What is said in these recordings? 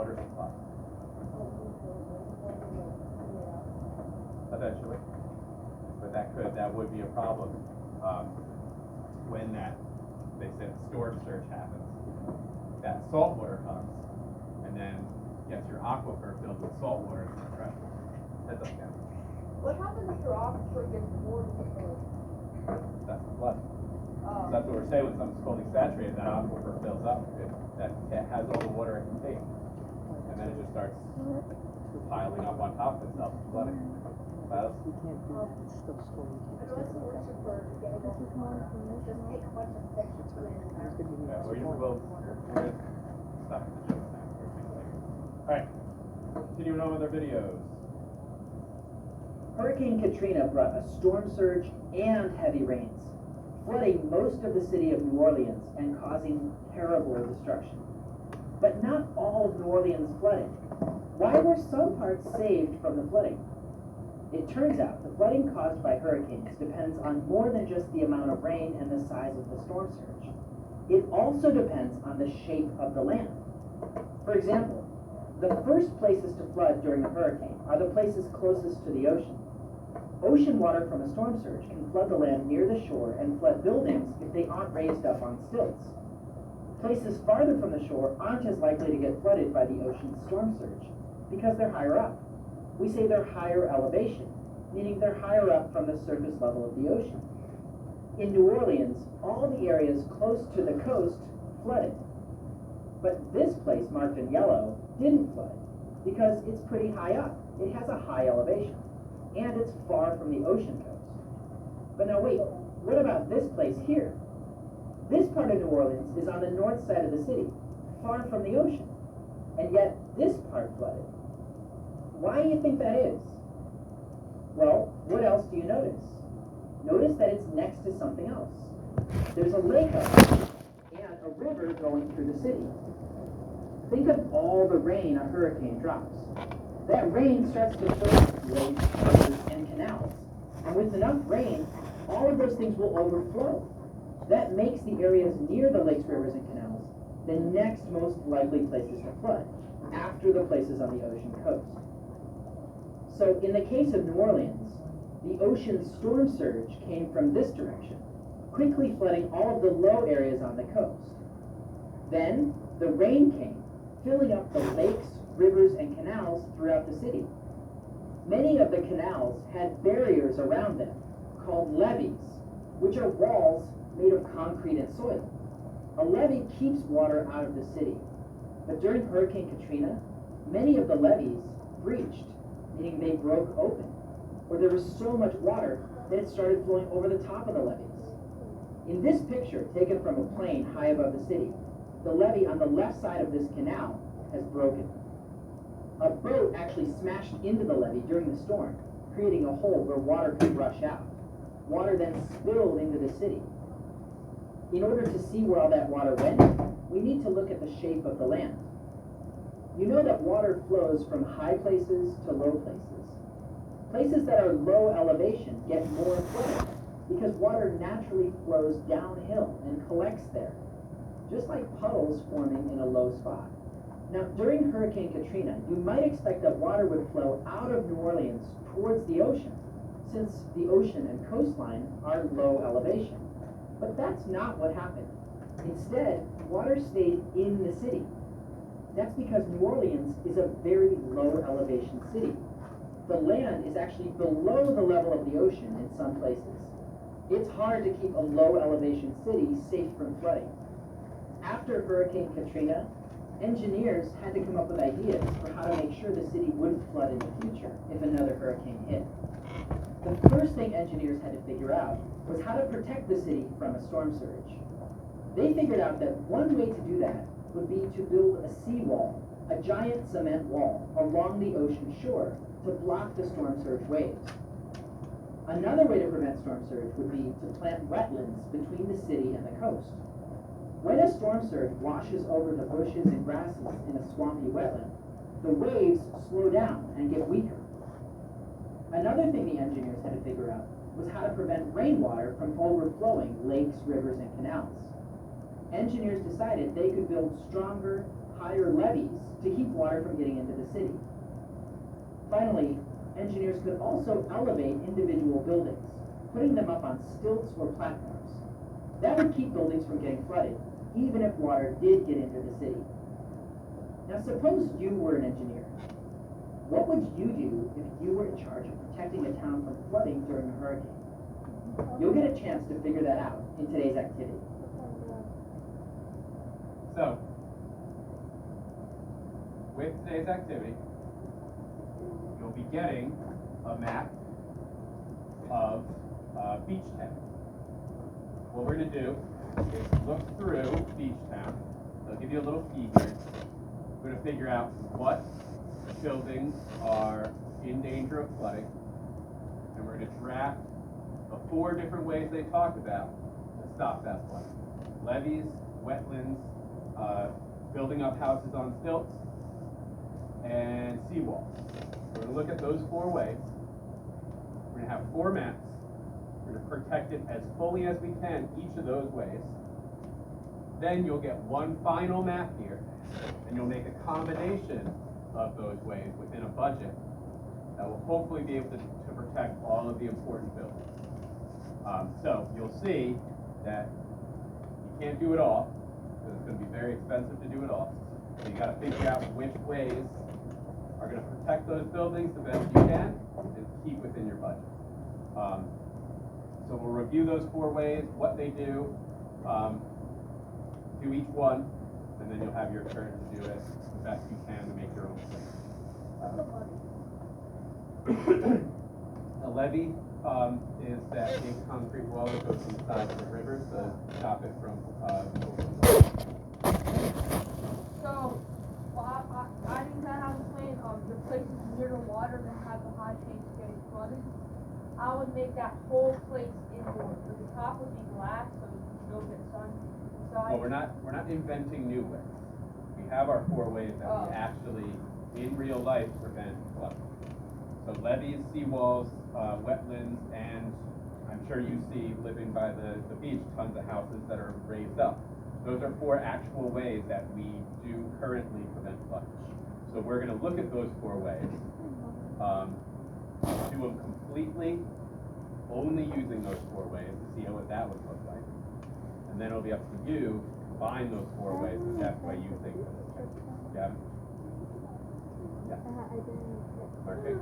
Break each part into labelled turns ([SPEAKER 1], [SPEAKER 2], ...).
[SPEAKER 1] water supply. Eventually, but that would be a problem when they said the storm surge happens. That salt water comes, and then gets your aquifer filled with salt water and fresh. That doesn't happen.
[SPEAKER 2] What happens if your aquifer gets more than
[SPEAKER 1] That's the flood. So that's what we're saying, when something's fully saturated, that aquifer fills up. That has all the water it can take. And then it just starts piling up on top of itself, flooding. Files?
[SPEAKER 3] You can't do that, it's still storing.
[SPEAKER 2] And what's the worst for getting all the water? Just take a bunch of fish and put it in there.
[SPEAKER 1] Yeah, we're gonna stop the show now. Alright, continuing on with our videos.
[SPEAKER 4] Hurricane Katrina brought a storm surge and heavy rains, flooding most of the city of New Orleans and causing terrible destruction. But not all of New Orleans flooded. Why were some parts saved from the flooding? It turns out the flooding caused by hurricanes depends on more than just the amount of rain and the size of the storm surge. It also depends on the shape of the land. For example, the first places to flood during a hurricane are the places closest to the ocean. Ocean water from a storm surge can flood the land near the shore and flood buildings if they aren't raised up on stilts. Places farther from the shore aren't as likely to get flooded by the ocean's storm surge because they're higher up. We say they're higher elevation, meaning they're higher up from the surface level of the ocean. In New Orleans, all the areas close to the coast flooded. But this place marked in yellow didn't flood because it's pretty high up. It has a high elevation, and it's far from the ocean coast. But now wait, what about this place here? This part of New Orleans is on the north side of the city, far from the ocean, and yet this part flooded. Why do you think that is? Well, what else do you notice? Notice that it's next to something else. There's a lake up there and a river going through the city. Think of all the rain a hurricane drops. That rain starts to fill lakes, rivers, and canals. And with enough rain, all of those things will overflow. That makes the areas near the lakes, rivers, and canals the next most likely places to flood, after the places on the ocean coast. So in the case of New Orleans, the ocean storm surge came from this direction, quickly flooding all of the low areas on the coast. Then the rain came, filling up the lakes, rivers, and canals throughout the city. Many of the canals had barriers around them, called levees, which are walls made of concrete and soil. A levee keeps water out of the city, but during Hurricane Katrina, many of the levees breached, meaning they broke open, or there was so much water that it started flowing over the top of the levees. In this picture, taken from a plane high above the city, the levee on the left side of this canal has broken. A boat actually smashed into the levee during the storm, creating a hole where water could rush out. Water then spilled into the city. In order to see where all that water went, we need to look at the shape of the land. You know that water flows from high places to low places. Places that are low elevation get more flooded because water naturally flows downhill and collects there, just like puddles forming in a low spot. Now, during Hurricane Katrina, you might expect that water would flow out of New Orleans towards the ocean, since the ocean and coastline are low elevation. But that's not what happened. Instead, water stayed in the city. That's because New Orleans is a very low elevation city. The land is actually below the level of the ocean in some places. It's hard to keep a low elevation city safe from flooding. After Hurricane Katrina, engineers had to come up with ideas for how to make sure the city wouldn't flood in the future if another hurricane hit. The first thing engineers had to figure out was how to protect the city from a storm surge. They figured out that one way to do that would be to build a seawall, a giant cement wall along the ocean shore to block the storm surge waves. Another way to prevent storm surge would be to plant wetlands between the city and the coast. When a storm surge washes over the bushes and grasses in a swampy wetland, the waves slow down and get weaker. Another thing the engineers had to figure out was how to prevent rainwater from overflowing lakes, rivers, and canals. Engineers decided they could build stronger, higher levees to keep water from getting into the city. Finally, engineers could also elevate individual buildings, putting them up on stilts or platforms. That would keep buildings from getting flooded, even if water did get into the city. Now suppose you were an engineer. What would you do if you were in charge of protecting a town from flooding during a hurricane? You'll get a chance to figure that out in today's activity.
[SPEAKER 1] So, with today's activity, you'll be getting a map of Beach Town. What we're going to do is look through Beach Town. I'll give you a little key here. We're going to figure out what buildings are in danger of flooding, and we're going to draft the 4 different ways they talk about to stop that flooding. Levees, wetlands, building up houses on stilts, and seawalls. We're going to look at those 4 ways. We're going to have 4 maps. We're going to protect it as fully as we can each of those ways. Then you'll get one final map here, and you'll make a combination of those ways within a budget that will hopefully be able to protect all of the important buildings. So you'll see that you can't do it all, because it's going to be very expensive to do it all. So you got to figure out which ways are going to protect those buildings the best you can and keep within your budget. So we'll review those 4 ways, what they do, do each one, and then you'll have your turn to do it the best you can to make your own plan. A levee is that big concrete wall that goes from the sides of the rivers to stop it from overflowing.
[SPEAKER 2] So, well, I think that has a plan of the places near the water that have a high chance of getting flooded. I would make that whole place indoor. So the top would be glass, so you can still get sun inside.
[SPEAKER 1] Well, we're not inventing new ways. We have our 4 ways that we actually, in real life, prevent flooding. So levees, seawalls, wetlands, and I'm sure you see living by the beach, tons of houses that are raised up. Those are 4 actual ways that we do currently prevent flooding. So we're going to look at those 4 ways, do them completely, only using those 4 ways to see what that would look like. And then it'll be up to you to combine those 4 ways the best way you think of it. Yeah? Yeah. Okay.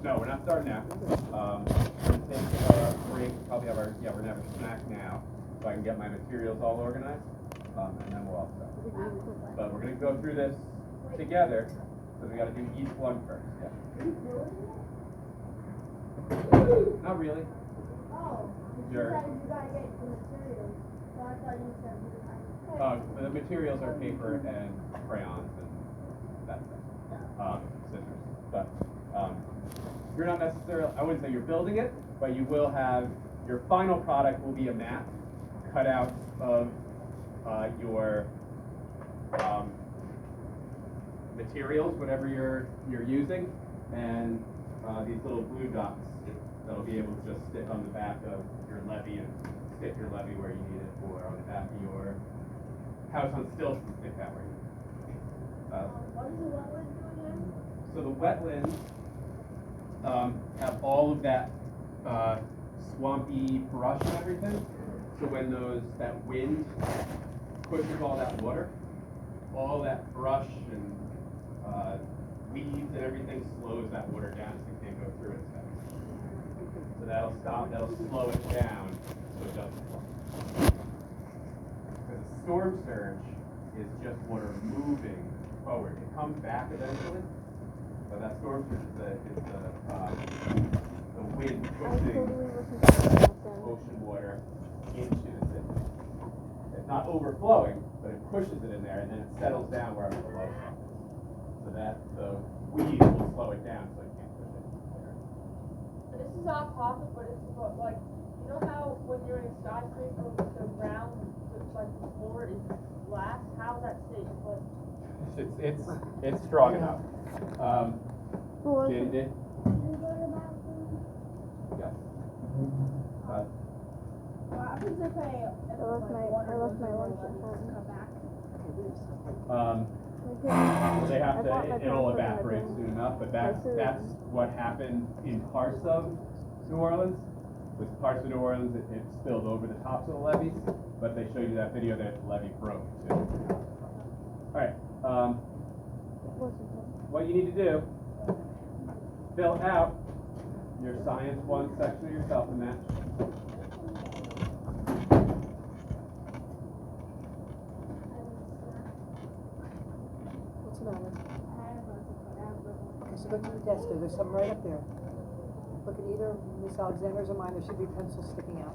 [SPEAKER 1] No, we're not starting now. We're gonna take a break, probably have we're gonna have a snack now, so I can get my materials all organized, and then we'll all start. But we're gonna go through this together, so we gotta do each one first, yeah. Not really.
[SPEAKER 2] Oh,
[SPEAKER 1] Sure.
[SPEAKER 2] you gotta get the materials. So I thought you said you had.
[SPEAKER 1] The materials are paper and crayons and that stuff, scissors. But you're not necessarily, I wouldn't say you're building it, but you will have, your final product will be a map cut out of your materials, whatever you're using, and these little blue dots that'll be able to just stick on the back of your levee and stick your levee where you need it, or on the back of your house on stilts and stick that where you need it.
[SPEAKER 2] What is the wetland doing again?
[SPEAKER 1] So the wetlands have all of that swampy brush and everything. So when that wind pushes all that water, all that brush and weeds and everything slows that water down so it can't go through it. So that'll slow it down so it doesn't flood. Because a storm surge is just water moving forward. It comes back eventually, but that storm surge is the wind pushing ocean water into the city. It's not overflowing, but it pushes it in there, and then it settles down wherever the low spot is. So that the weed will slow it down so it can't push it there.
[SPEAKER 2] This is off topic, but it's like, you know how when you're in a skyscraper, the ground, like the floor is glass? How's that safe? But
[SPEAKER 1] It's strong enough. Did it? Yeah.
[SPEAKER 2] I was
[SPEAKER 5] I left my lunch at home.
[SPEAKER 1] They have
[SPEAKER 5] I bought
[SPEAKER 1] to,
[SPEAKER 5] my
[SPEAKER 1] it'll
[SPEAKER 5] popcorn and
[SPEAKER 1] evaporate
[SPEAKER 5] everything.
[SPEAKER 1] soon enough, but
[SPEAKER 5] My food.
[SPEAKER 1] that's what happened in parts of New Orleans. With parts of New Orleans, it spilled over the tops of the levees, but they showed you that video that the levee broke too. Alright, what you need to do, fill out your Science 1 section of your supplement.
[SPEAKER 3] What's the matter? Okay, so go to the desk, there's some right up there. Look at either Miss Alexander's or mine, there should be pencils sticking out.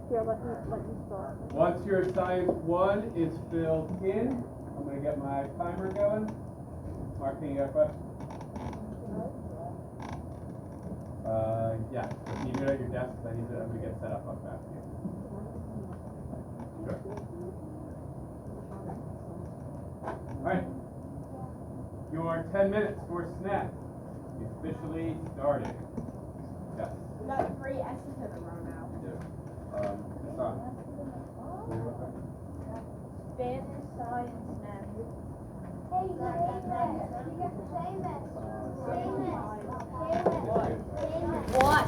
[SPEAKER 5] Here, let me start.
[SPEAKER 1] Once your Science 1 is filled in, I'm going to get my timer going. Mark, can you got a question? Yeah. Can you do it at your desk? I'm going to get set up on that. Sure. Alright. Your 10 minutes for snack is officially started. Yes.
[SPEAKER 2] We got 3 S's in a row now.
[SPEAKER 1] You do. It's on.
[SPEAKER 2] Spanish, science, math. What?